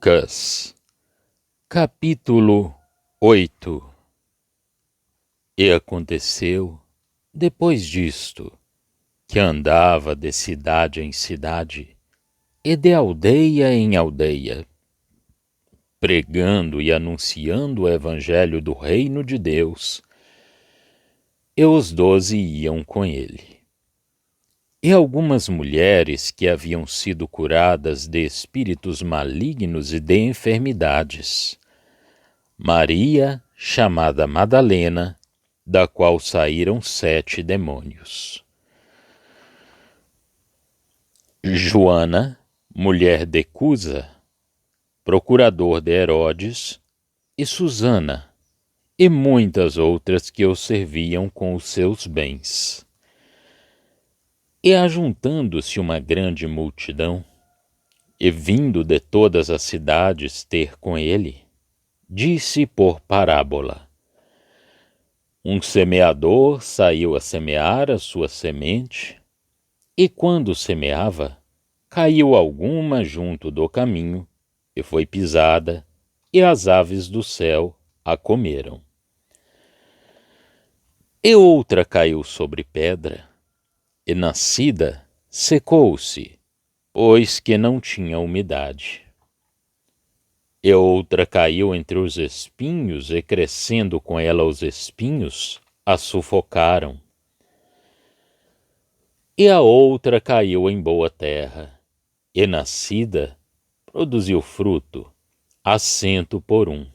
Lucas, capítulo 8. E aconteceu, depois disto, que andava de cidade em cidade, e de aldeia em aldeia, pregando e anunciando o evangelho do reino de Deus, e os 12 iam com ele. E algumas mulheres que haviam sido curadas de espíritos malignos e de enfermidades. Maria, chamada Madalena, da qual saíram 7 demônios. Joana, mulher de Cusa, procurador de Herodes, e Susana, e muitas outras que o serviam com os seus bens. E ajuntando-se uma grande multidão, e vindo de todas as cidades ter com ele, disse por parábola: Um semeador saiu a semear a sua semente, e quando semeava, caiu alguma junto do caminho, e foi pisada, e as aves do céu a comeram. E outra caiu sobre pedra, e nascida secou-se, pois que não tinha umidade. E outra caiu entre os espinhos, e crescendo com ela os espinhos, a sufocaram. E a outra caiu em boa terra, e nascida produziu fruto, 100 por 1.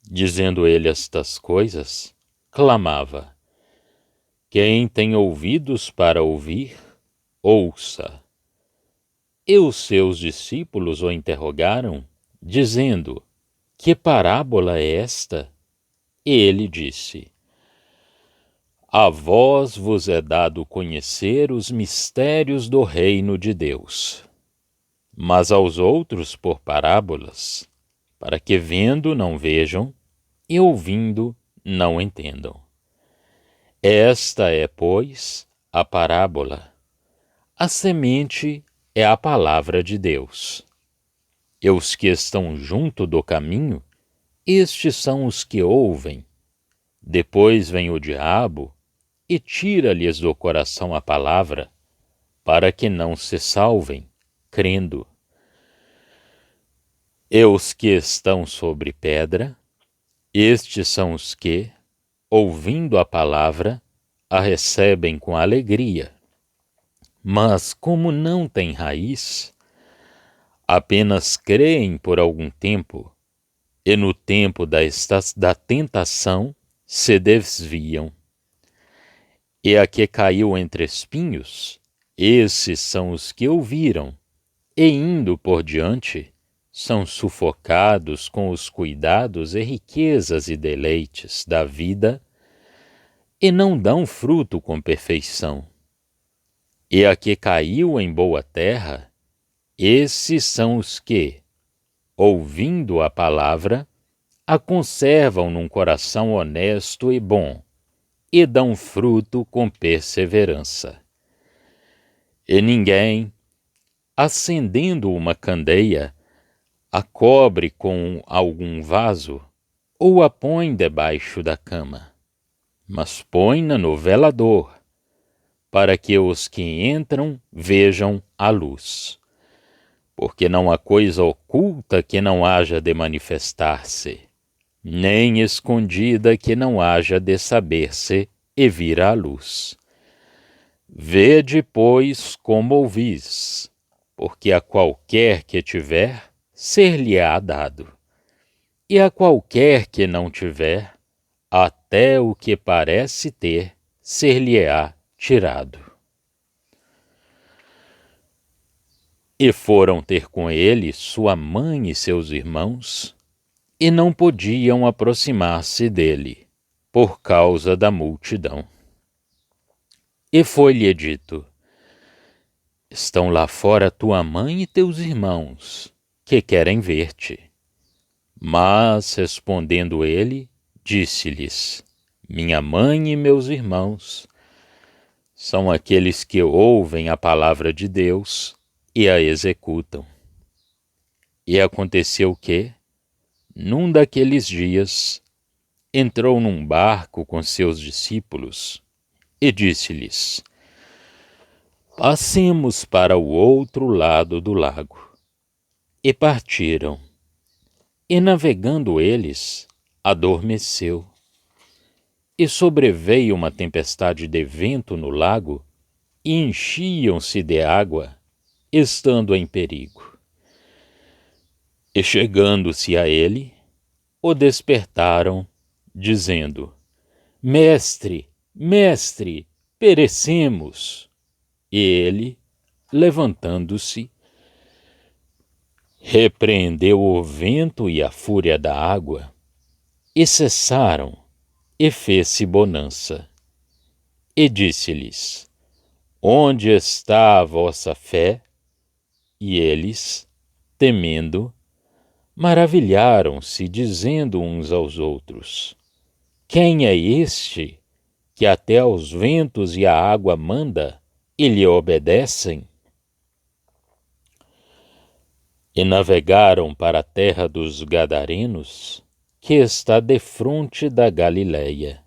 Dizendo ele estas coisas, clamava: Quem tem ouvidos para ouvir, ouça. E os seus discípulos o interrogaram, dizendo: Que parábola é esta? E ele disse: A vós vos é dado conhecer os mistérios do reino de Deus, mas aos outros por parábolas, para que vendo não vejam, e ouvindo não entendam. Esta é, pois, a parábola. A semente é a palavra de Deus. E os que estão junto do caminho, estes são os que ouvem. Depois vem o diabo e tira-lhes do coração a palavra, para que não se salvem, crendo. E os que estão sobre pedra, estes são os que, ouvindo a palavra, a recebem com alegria. Mas como não têm raiz, apenas creem por algum tempo, e no tempo da tentação se desviam. E a que caiu entre espinhos, esses são os que ouviram, e indo por diante, são sufocados com os cuidados e riquezas e deleites da vida, e não dão fruto com perfeição. E a que caiu em boa terra, esses são os que, ouvindo a palavra, a conservam num coração honesto e bom, e dão fruto com perseverança. E ninguém, acendendo uma candeia, a cobre com algum vaso, ou a põe debaixo da cama, mas põe-na no velador, para que os que entram vejam a luz. Porque não há coisa oculta que não haja de manifestar-se, nem escondida que não haja de saber-se e vir à luz. Vede, pois, como ouvis, porque a qualquer que tiver, ser-lhe-á dado, e a qualquer que não tiver, até o que parece ter, ser-lhe-á tirado. E foram ter com ele sua mãe e seus irmãos, e não podiam aproximar-se dele, por causa da multidão. E foi-lhe dito: Estão lá fora tua mãe e teus irmãos, que querem ver-te. Mas, respondendo ele, disse-lhes: Minha mãe e meus irmãos são aqueles que ouvem a palavra de Deus e a executam. E aconteceu que, num daqueles dias, entrou num barco com seus discípulos e disse-lhes: Passemos para o outro lado do lago. E partiram. E navegando eles, adormeceu. E sobreveio uma tempestade de vento no lago, e enchiam-se de água, estando em perigo. E chegando-se a ele, o despertaram, dizendo: Mestre, mestre, perecemos. E ele, levantando-se, repreendeu o vento e a fúria da água, e cessaram, e fez-se bonança. E disse-lhes: Onde está a vossa fé? E eles, temendo, maravilharam-se, dizendo uns aos outros: Quem é este que até aos ventos e à água manda e lhe obedecem? E navegaram para a terra dos Gadarenos, que está defronte da Galileia.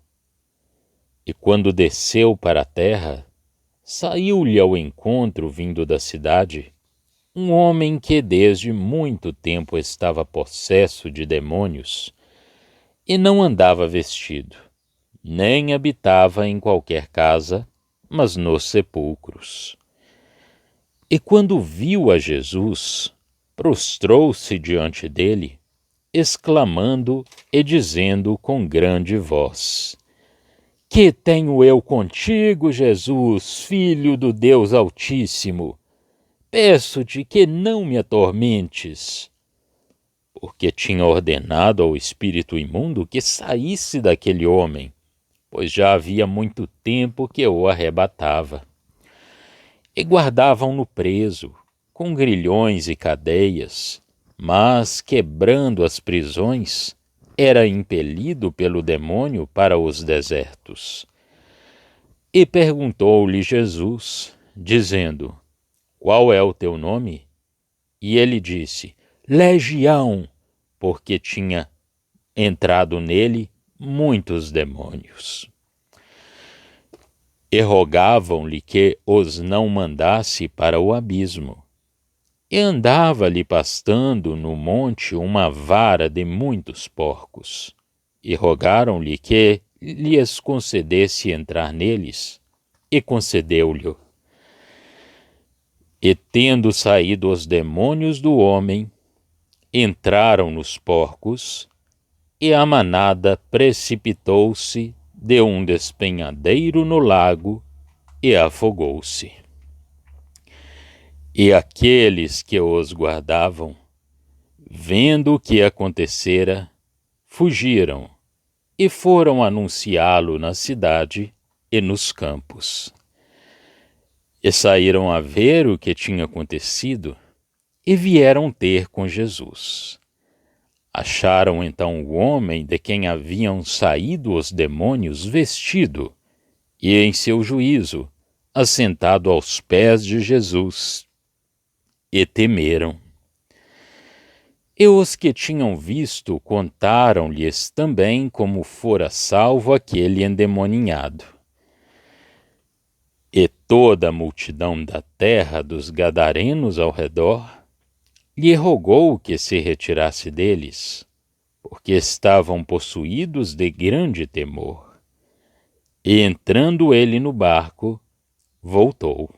E quando desceu para a terra, saiu-lhe ao encontro, vindo da cidade, um homem que desde muito tempo estava possesso de demônios, e não andava vestido, nem habitava em qualquer casa, mas nos sepulcros. E quando viu a Jesus, prostrou-se diante dele, exclamando e dizendo com grande voz: Que tenho eu contigo, Jesus, Filho do Deus Altíssimo? Peço-te que não me atormentes. Porque tinha ordenado ao espírito imundo que saísse daquele homem, pois já havia muito tempo que o arrebatava. E guardavam-no preso, com grilhões e cadeias, mas, quebrando as prisões, era impelido pelo demônio para os desertos. E perguntou-lhe Jesus, dizendo: Qual é o teu nome? E ele disse: Legião, porque tinha entrado nele muitos demônios. E rogavam-lhe que os não mandasse para o abismo. E andava-lhe pastando no monte uma vara de muitos porcos. E rogaram-lhe que lhes concedesse entrar neles, e concedeu-lhe. E tendo saído os demônios do homem, entraram nos porcos, e a manada precipitou-se de um despenhadeiro no lago e afogou-se. E aqueles que os guardavam, vendo o que acontecera, fugiram e foram anunciá-lo na cidade e nos campos. E saíram a ver o que tinha acontecido e vieram ter com Jesus. Acharam então o homem de quem haviam saído os demônios vestido e em seu juízo, assentado aos pés de Jesus, e temeram. E os que tinham visto contaram-lhes também como fora salvo aquele endemoninhado. E toda a multidão da terra dos Gadarenos ao redor lhe rogou que se retirasse deles, porque estavam possuídos de grande temor. E entrando ele no barco, voltou.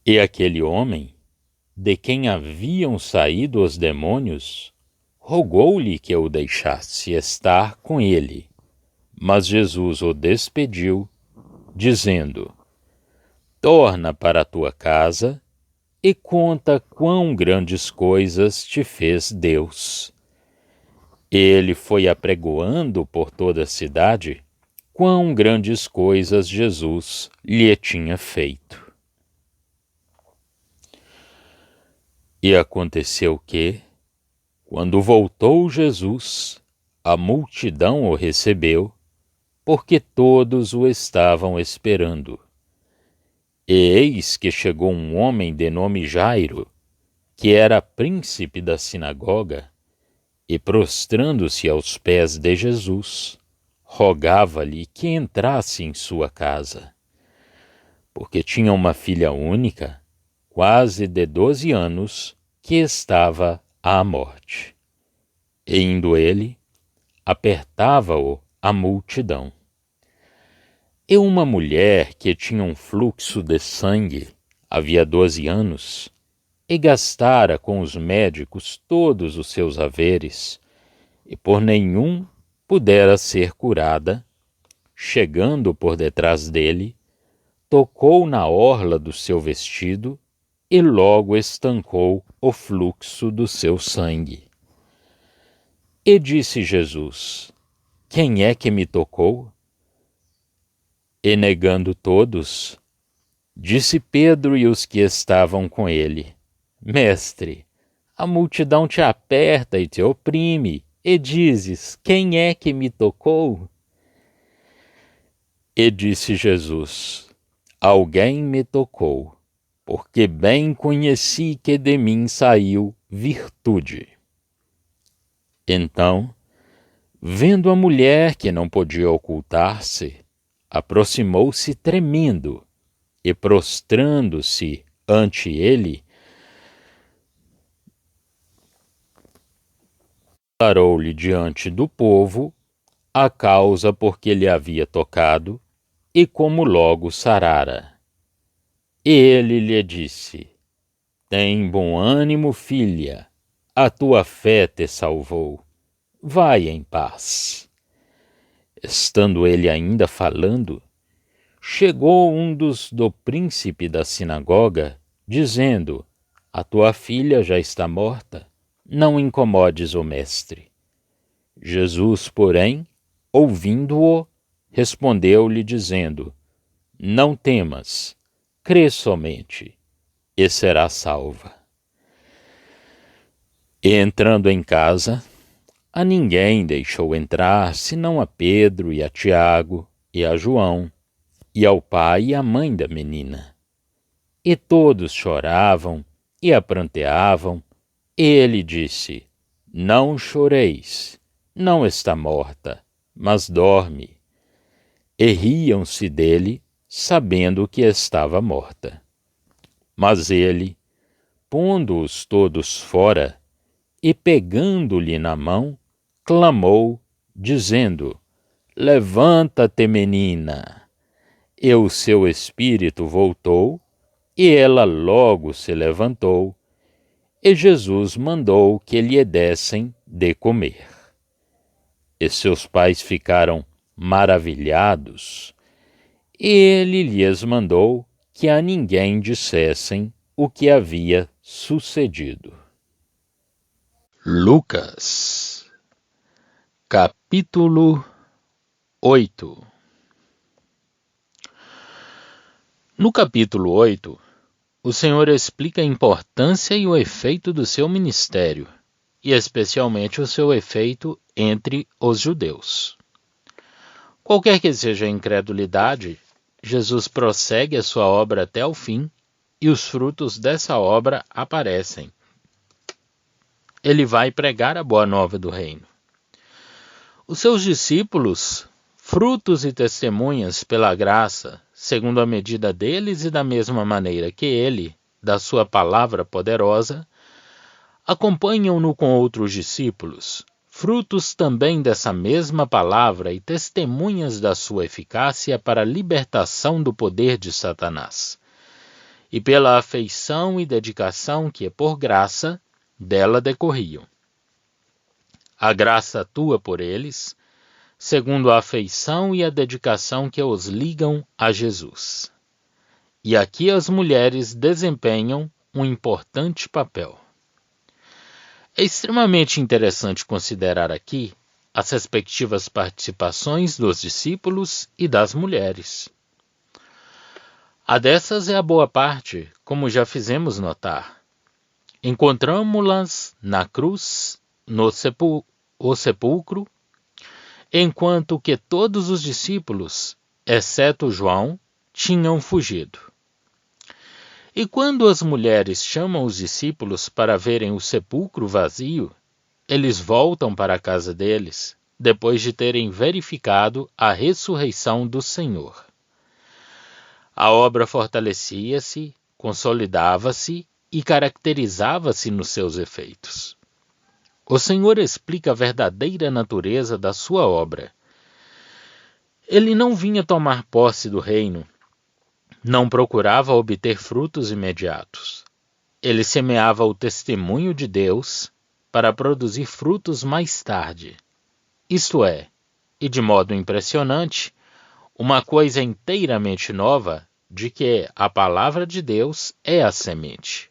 E aquele homem, de quem haviam saído os demônios, rogou-lhe que o deixasse estar com ele. Mas Jesus o despediu, dizendo: Torna para a tua casa e conta quão grandes coisas te fez Deus. Ele foi apregoando por toda a cidade quão grandes coisas Jesus lhe tinha feito. E aconteceu que, quando voltou Jesus, a multidão o recebeu, porque todos o estavam esperando. E eis que chegou um homem de nome Jairo, que era príncipe da sinagoga, e prostrando-se aos pés de Jesus, rogava-lhe que entrasse em sua casa, porque tinha uma filha única, quase de 12 anos, que estava à morte. E indo ele, apertava-o a multidão. E uma mulher que tinha um fluxo de sangue havia 12 anos, e gastara com os médicos todos os seus haveres, e por nenhum pudera ser curada, chegando por detrás dele, tocou na orla do seu vestido e logo estancou o fluxo do seu sangue. E disse Jesus: Quem é que me tocou? E negando todos, disse Pedro e os que estavam com ele: Mestre, a multidão te aperta e te oprime, e dizes: Quem é que me tocou? E disse Jesus: Alguém me tocou, porque bem conheci que de mim saiu virtude. Então, vendo a mulher que não podia ocultar-se, aproximou-se tremendo e, prostrando-se ante ele, declarou-lhe diante do povo a causa por que lhe havia tocado e como logo sarara. E ele lhe disse: Tem bom ânimo, filha, a tua fé te salvou. Vai em paz. Estando ele ainda falando, chegou um do príncipe da sinagoga, dizendo: A tua filha já está morta, não incomodes o mestre. Jesus, porém, ouvindo-o, respondeu-lhe dizendo: Não temas, crê somente, e será salva. E entrando em casa, a ninguém deixou entrar, senão a Pedro e a Tiago e a João, e ao pai e à mãe da menina. E todos choravam e a pranteavam. E ele disse: Não choreis, não está morta, mas dorme. E riam-se dele, sabendo que estava morta. Mas ele, pondo-os todos fora, e pegando-lhe na mão, clamou, dizendo: Levanta-te, menina. E o seu espírito voltou, e ela logo se levantou, e Jesus mandou que lhe dessem de comer. E seus pais ficaram maravilhados, e ele lhes mandou que a ninguém dissessem o que havia sucedido. Lucas, capítulo 8. No capítulo 8, o Senhor explica a importância e o efeito do seu ministério, e especialmente o seu efeito entre os judeus. Qualquer que seja a incredulidade, Jesus prossegue a sua obra até o fim, e os frutos dessa obra aparecem. Ele vai pregar a boa nova do reino. Os seus discípulos, frutos e testemunhas pela graça, segundo a medida deles e da mesma maneira que ele, da sua palavra poderosa, acompanham-no com outros discípulos, frutos também dessa mesma palavra e testemunhas da sua eficácia para a libertação do poder de Satanás, e pela afeição e dedicação que, por graça, dela decorriam. A graça atua por eles, segundo a afeição e a dedicação que os ligam a Jesus. E aqui as mulheres desempenham um importante papel. É extremamente interessante considerar aqui as respectivas participações dos discípulos e das mulheres. A dessas é a boa parte, como já fizemos notar. Encontramo-las na cruz, no sepulcro, enquanto que todos os discípulos, exceto João, tinham fugido. E quando as mulheres chamam os discípulos para verem o sepulcro vazio, eles voltam para a casa deles, depois de terem verificado a ressurreição do Senhor. A obra fortalecia-se, consolidava-se e caracterizava-se nos seus efeitos. O Senhor explica a verdadeira natureza da sua obra. Ele não vinha tomar posse do reino, não procurava obter frutos imediatos. Ele semeava o testemunho de Deus para produzir frutos mais tarde. Isto é, e de modo impressionante, uma coisa inteiramente nova de que a palavra de Deus é a semente.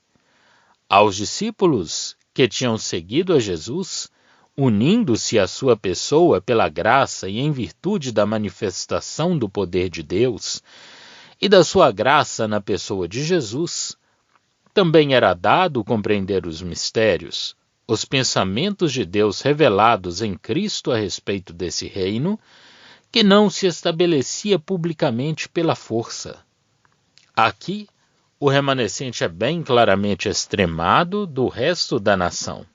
Aos discípulos que tinham seguido a Jesus, unindo-se à sua pessoa pela graça e em virtude da manifestação do poder de Deus e da sua graça na pessoa de Jesus, também era dado compreender os mistérios, os pensamentos de Deus revelados em Cristo a respeito desse reino, que não se estabelecia publicamente pela força. Aqui, o remanescente é bem claramente extremado do resto da nação.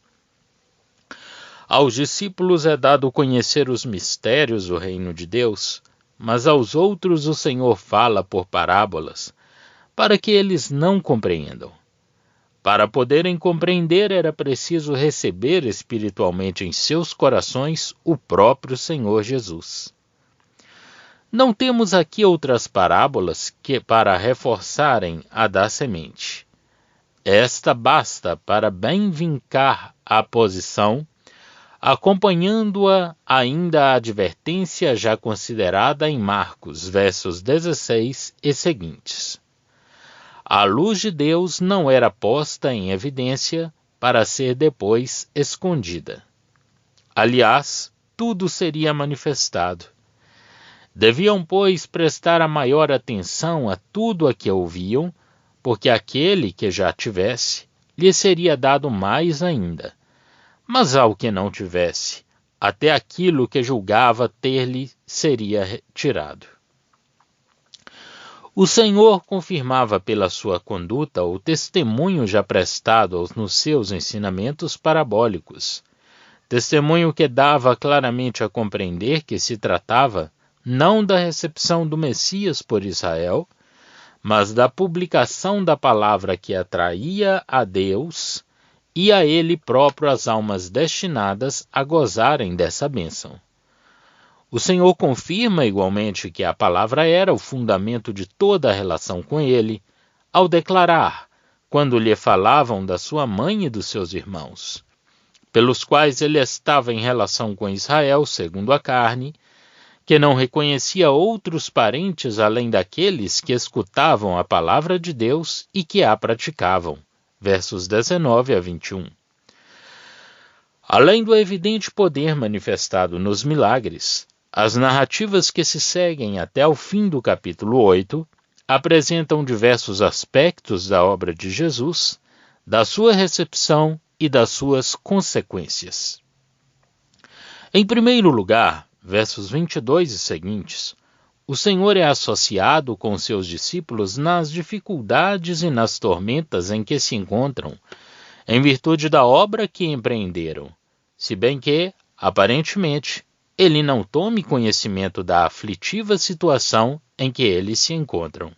Aos discípulos é dado conhecer os mistérios do reino de Deus, mas aos outros o Senhor fala por parábolas, para que eles não compreendam. Para poderem compreender, era preciso receber espiritualmente em seus corações o próprio Senhor Jesus. Não temos aqui outras parábolas que para reforçarem a da semente. Esta basta para bem vincar a posição, acompanhando-a ainda a advertência já considerada em Marcos, versos 16 e seguintes. A luz de Deus não era posta em evidência para ser depois escondida. Aliás, tudo seria manifestado. Deviam, pois, prestar a maior atenção a tudo a que ouviam, porque aquele que já tivesse, lhe seria dado mais ainda. Mas ao que não tivesse, até aquilo que julgava ter-lhe seria retirado. O Senhor confirmava pela sua conduta o testemunho já prestado nos seus ensinamentos parabólicos, testemunho que dava claramente a compreender que se tratava não da recepção do Messias por Israel, mas da publicação da palavra que atraía a Deus e a Ele próprio as almas destinadas a gozarem dessa bênção. O Senhor confirma igualmente que a palavra era o fundamento de toda a relação com Ele, ao declarar, quando lhe falavam da sua mãe e dos seus irmãos, pelos quais ele estava em relação com Israel, segundo a carne, que não reconhecia outros parentes além daqueles que escutavam a palavra de Deus e que a praticavam. Versos 19 a 21. Além do evidente poder manifestado nos milagres, as narrativas que se seguem até o fim do capítulo 8 apresentam diversos aspectos da obra de Jesus, da sua recepção e das suas consequências. Em primeiro lugar, versos 22 e seguintes, o Senhor é associado com seus discípulos nas dificuldades e nas tormentas em que se encontram, em virtude da obra que empreenderam, se bem que, aparentemente, ele não tome conhecimento da aflitiva situação em que eles se encontram.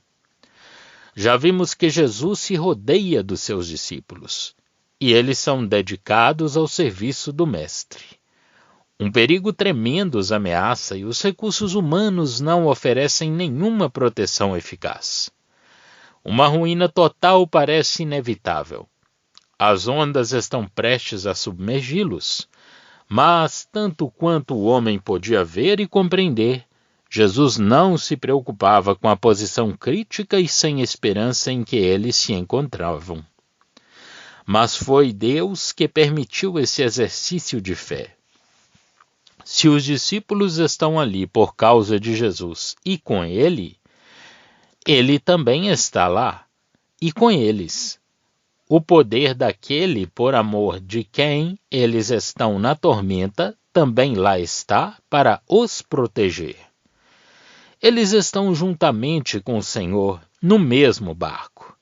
Já vimos que Jesus se rodeia dos seus discípulos, e eles são dedicados ao serviço do Mestre. Um perigo tremendo os ameaça e os recursos humanos não oferecem nenhuma proteção eficaz. Uma ruína total parece inevitável. As ondas estão prestes a submergi-los, mas, tanto quanto o homem podia ver e compreender, Jesus não se preocupava com a posição crítica e sem esperança em que eles se encontravam. Mas foi Deus que permitiu esse exercício de fé. Se os discípulos estão ali por causa de Jesus e com ele, ele também está lá e com eles. O poder daquele por amor de quem eles estão na tormenta também lá está para os proteger. Eles estão juntamente com o Senhor no mesmo barco.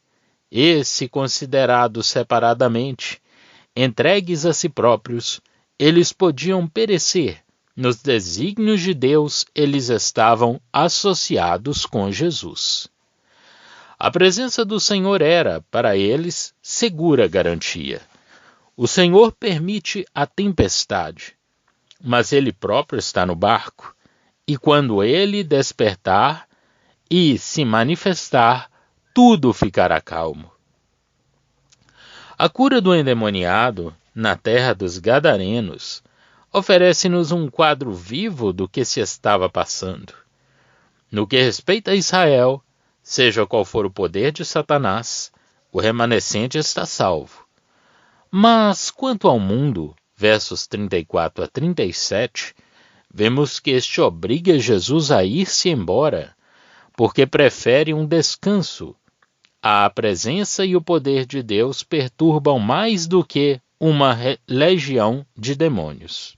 e, se considerados separadamente, entregues a si próprios, eles podiam perecer. Nos desígnios de Deus, eles estavam associados com Jesus. A presença do Senhor era, para eles, segura garantia. O Senhor permite a tempestade, mas Ele próprio está no barco, e quando Ele despertar e se manifestar, tudo ficará calmo. A cura do endemoniado, na terra dos Gadarenos, oferece-nos um quadro vivo do que se estava passando. No que respeita a Israel, seja qual for o poder de Satanás, o remanescente está salvo. Mas, quanto ao mundo, versos 34 a 37, vemos que este obriga Jesus a ir-se embora, porque prefere um descanso. A presença e o poder de Deus perturbam mais do que uma legião de demônios.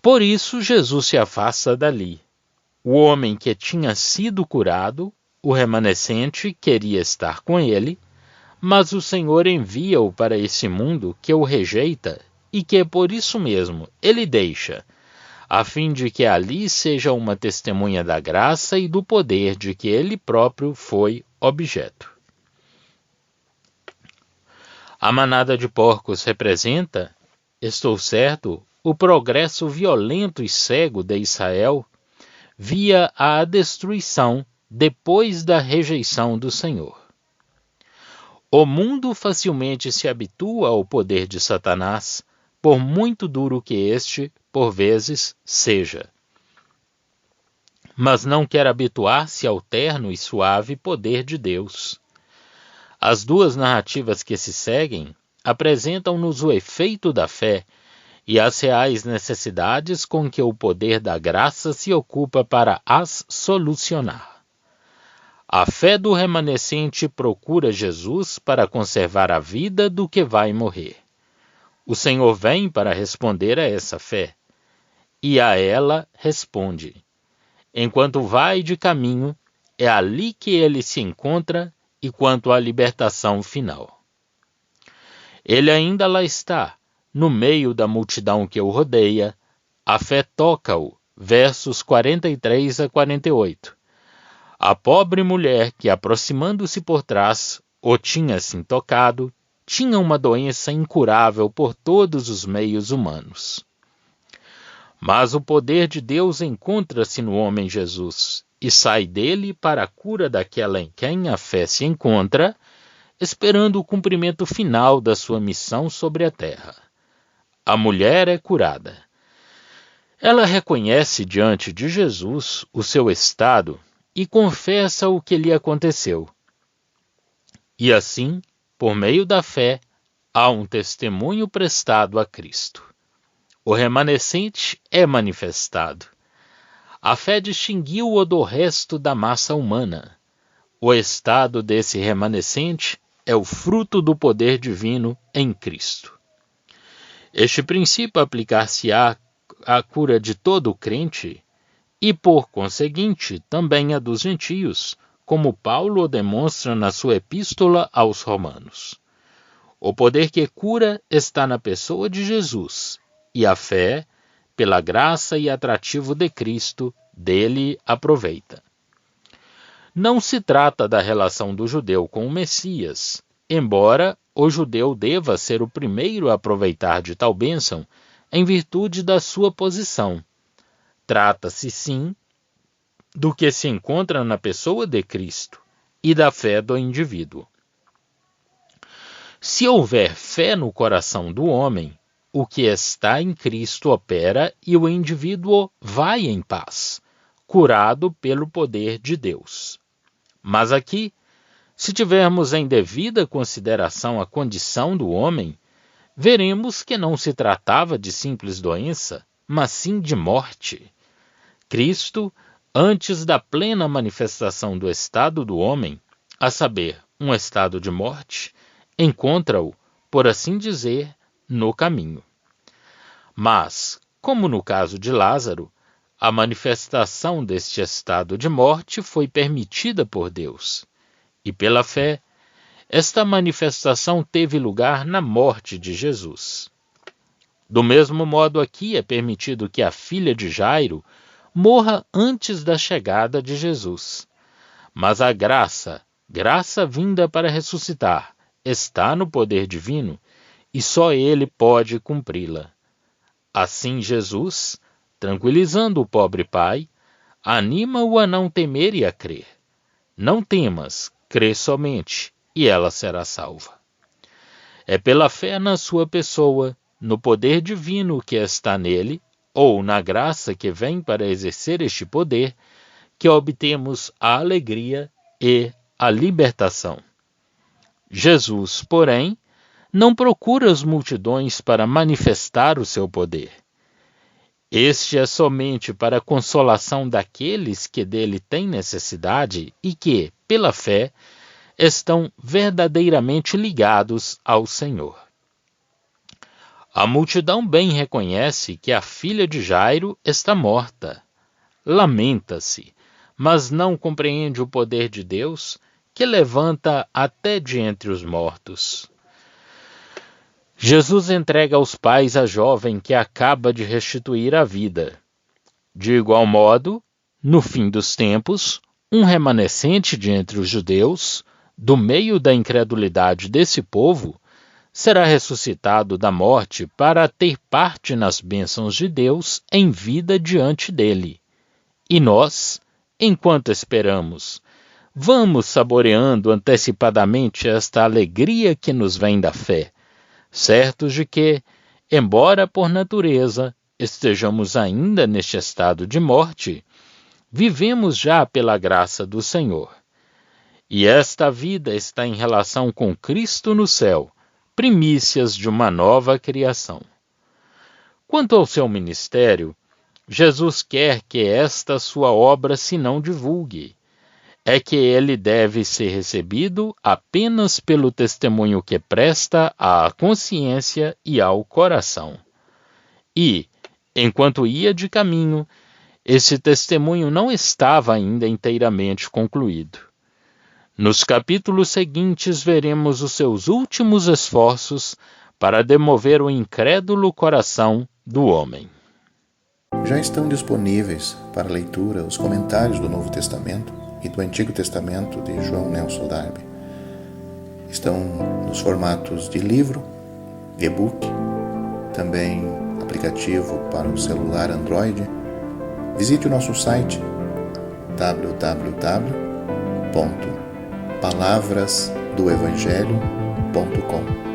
Por isso, Jesus se afasta dali. O homem que tinha sido curado, o remanescente, queria estar com ele, mas o Senhor envia-o para esse mundo que o rejeita e que, por isso mesmo, ele deixa, a fim de que ali seja uma testemunha da graça e do poder de que ele próprio foi objeto. A manada de porcos representa, estou certo, o progresso violento e cego de Israel via a destruição depois da rejeição do Senhor. O mundo facilmente se habitua ao poder de Satanás, por muito duro que este, por vezes, seja. Mas não quer habituar-se ao terno e suave poder de Deus. As duas narrativas que se seguem apresentam-nos o efeito da fé e as reais necessidades com que o poder da graça se ocupa para as solucionar. A fé do remanescente procura Jesus para conservar a vida do que vai morrer. O Senhor vem para responder a essa fé, e a ela responde. Enquanto vai de caminho, é ali que ele se encontra e quanto à libertação final. Ele ainda lá está, no meio da multidão que o rodeia, a fé toca-o, versos 43 a 48. A pobre mulher que, aproximando-se por trás, o tinha assim tocado, tinha uma doença incurável por todos os meios humanos. Mas o poder de Deus encontra-se no homem Jesus e sai dele para a cura daquela em quem a fé se encontra, esperando o cumprimento final da sua missão sobre a terra. A mulher é curada. Ela reconhece diante de Jesus o seu estado e confessa o que lhe aconteceu. E assim, por meio da fé, há um testemunho prestado a Cristo. O remanescente é manifestado. A fé distinguiu-o do resto da massa humana. O estado desse remanescente é o fruto do poder divino em Cristo. Este princípio aplicar-se-á à cura de todo o crente e, por conseguinte, também a dos gentios, como Paulo o demonstra na sua epístola aos Romanos. O poder que cura está na pessoa de Jesus, e a fé, pela graça e atrativo de Cristo, dele aproveita. Não se trata da relação do judeu com o Messias, embora o judeu deva ser o primeiro a aproveitar de tal bênção em virtude da sua posição. Trata-se, sim, do que se encontra na pessoa de Cristo e da fé do indivíduo. Se houver fé no coração do homem, o que está em Cristo opera e o indivíduo vai em paz, curado pelo poder de Deus. Mas aqui, se tivermos em devida consideração a condição do homem, veremos que não se tratava de simples doença, mas sim de morte. Cristo, antes da plena manifestação do estado do homem, a saber, um estado de morte, encontra-o, por assim dizer, no caminho. Mas, como no caso de Lázaro, A manifestação deste estado de morte foi permitida por Deus, e pela fé, esta manifestação teve lugar na morte de Jesus. Do mesmo modo, aqui é permitido que a filha de Jairo morra antes da chegada de Jesus. Mas a graça vinda para ressuscitar, está no poder divino e só ele pode cumpri-la. Assim Jesus, tranquilizando o pobre pai, anima-o a não temer e a crer. Não temas, crê somente, e ela será salva. É pela fé na sua pessoa, no poder divino que está nele, ou na graça que vem para exercer este poder, que obtemos a alegria e a libertação. Jesus, porém, não procura as multidões para manifestar o seu poder. Este é somente para a consolação daqueles que dele têm necessidade e que, pela fé, estão verdadeiramente ligados ao Senhor. A multidão bem reconhece que a filha de Jairo está morta. Lamenta-se, mas não compreende o poder de Deus, que levanta até de entre os mortos. Jesus entrega aos pais a jovem que acaba de restituir a vida. De igual modo, no fim dos tempos, um remanescente de entre os judeus, do meio da incredulidade desse povo, será ressuscitado da morte para ter parte nas bênçãos de Deus em vida diante dele. E nós, enquanto esperamos, vamos saboreando antecipadamente esta alegria que nos vem da fé, certos de que, embora por natureza estejamos ainda neste estado de morte, vivemos já pela graça do Senhor. E esta vida está em relação com Cristo no céu, primícias de uma nova criação. Quanto ao seu ministério, Jesus quer que esta sua obra se não divulgue. É que ele deve ser recebido apenas pelo testemunho que presta à consciência e ao coração. E, enquanto ia de caminho, esse testemunho não estava ainda inteiramente concluído. Nos capítulos seguintes veremos os seus últimos esforços para demover o incrédulo coração do homem. Já estão disponíveis para leitura os comentários do Novo Testamento e do Antigo Testamento de João Nelson Darby. Estão nos formatos de livro, e-book, também aplicativo para o celular Android. Visite o nosso site www.palavrasdoevangelho.com.